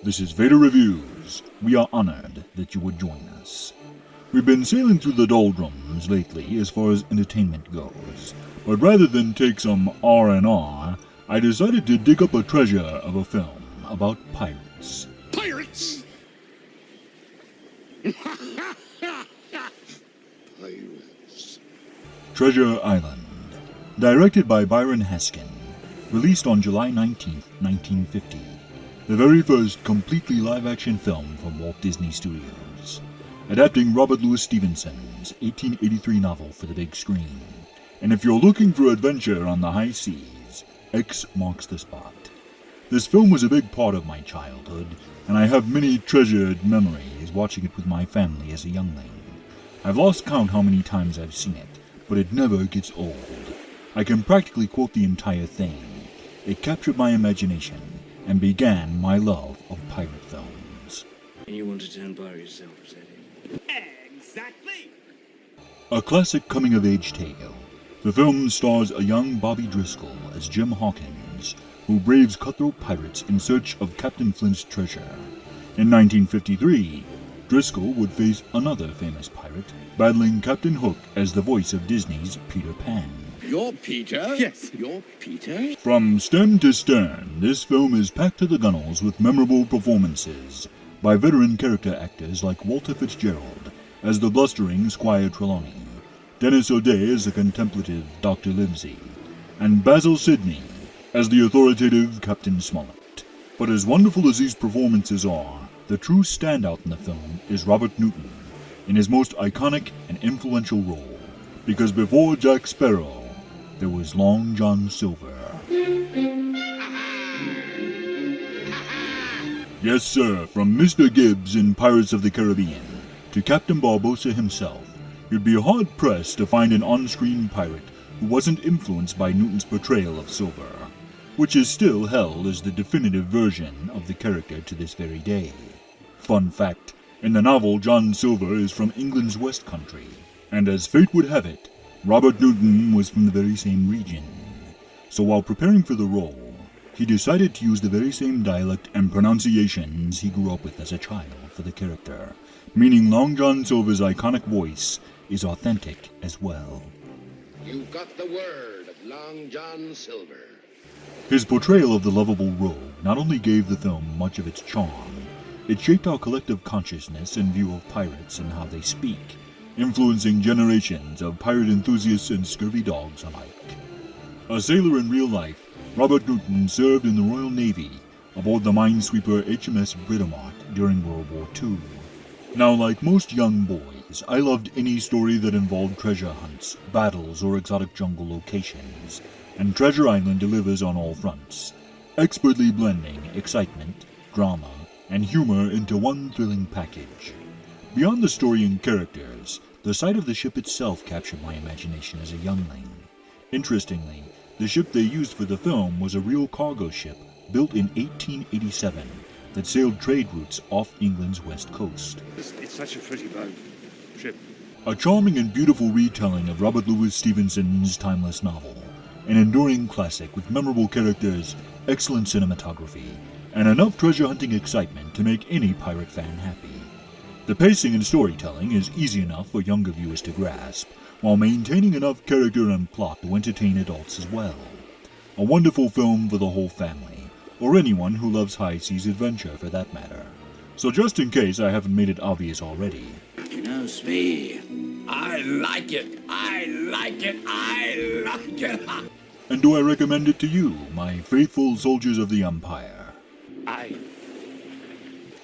This is Vader Reviews. We are honored that you would join us. We've been sailing through the doldrums lately as far as entertainment goes, but rather than take some R&R, I decided to dig up a treasure of a film about pirates. Pirates! Pirates. Treasure Island, directed by Byron Haskin, released on July 19, 1950. The very first completely live-action film from Walt Disney Studios, adapting Robert Louis Stevenson's 1883 novel for the big screen. And if you're looking for adventure on the high seas, X marks the spot. This film was a big part of my childhood, and I have many treasured memories watching it with my family as a youngling. I've lost count how many times I've seen it, but it never gets old. I can practically quote the entire thing. It captured my imagination and began my love of pirate films. And you want to turn pirate yourself, is that it? Exactly! A classic coming-of-age tale. The film stars a young Bobby Driscoll as Jim Hawkins, who braves cutthroat pirates in search of Captain Flint's treasure. In 1953, Driscoll would face another famous pirate, battling Captain Hook as the voice of Disney's Peter Pan. You're Peter? Yes, you're Peter? From stem to stern, this film is packed to the gunnels with memorable performances by veteran character actors like Walter Fitzgerald as the blustering Squire Trelawney, Dennis O'Day as the contemplative Dr. Livesey, and Basil Sidney as the authoritative Captain Smollett. But as wonderful as these performances are, the true standout in the film is Robert Newton in his most iconic and influential role, because before Jack Sparrow, there was Long John Silver. Yes, sir, from Mr. Gibbs in Pirates of the Caribbean to Captain Barbossa himself, you'd be hard-pressed to find an on-screen pirate who wasn't influenced by Newton's portrayal of Silver, which is still held as the definitive version of the character to this very day. Fun fact, in the novel, John Silver is from England's West Country, and as fate would have it, Robert Newton was from the very same region. So while preparing for the role, he decided to use the very same dialect and pronunciations he grew up with as a child for the character, meaning Long John Silver's iconic voice is authentic as well. You got the word of Long John Silver. His portrayal of the lovable rogue not only gave the film much of its charm, it shaped our collective consciousness in view of pirates and how they speak, influencing generations of pirate enthusiasts and scurvy dogs alike. A sailor in real life, Robert Newton served in the Royal Navy aboard the minesweeper HMS Britomart during World War II. Now, like most young boys, I loved any story that involved treasure hunts, battles, or exotic jungle locations, and Treasure Island delivers on all fronts, expertly blending excitement, drama, and humor into one thrilling package. Beyond the story and characters, the sight of the ship itself captured my imagination as a youngling. Interestingly, the ship they used for the film was a real cargo ship built in 1887 that sailed trade routes off England's west coast. It's such a pretty boat. Ship. A charming and beautiful retelling of Robert Louis Stevenson's timeless novel, an enduring classic with memorable characters, excellent cinematography, and enough treasure hunting excitement to make any pirate fan happy. The pacing and storytelling is easy enough for younger viewers to grasp, while maintaining enough character and plot to entertain adults as well. A wonderful film for the whole family, or anyone who loves high seas adventure for that matter. So just in case I haven't made it obvious already, You know, Smee, I like it! I like it! I like it! and do I recommend it to you, my faithful soldiers of the Empire?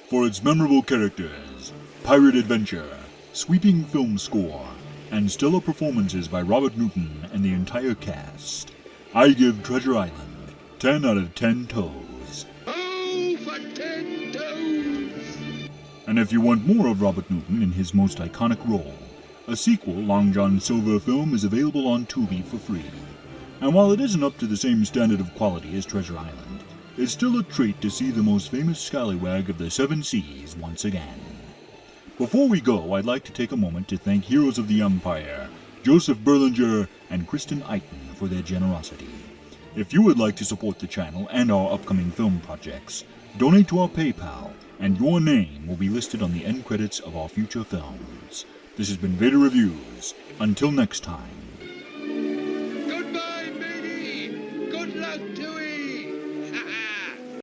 For its memorable characters, pirate adventure, sweeping film score, and stellar performances by Robert Newton and the entire cast, I give Treasure Island 10 out of 10 toes. Oh, for 10 toes! And if you want more of Robert Newton in his most iconic role, a sequel Long John Silver film is available on Tubi for free. And while it isn't up to the same standard of quality as Treasure Island, it's still a treat to see the most famous scallywag of the Seven Seas once again. Before we go, I'd like to take a moment to thank Heroes of the Empire, Joseph Berlinger and Kristen Eichen for their generosity. If you would like to support the channel and our upcoming film projects, Donate to our PayPal, and your name will be listed on the end credits of our future films. This has been Vader Reviews. Until next time.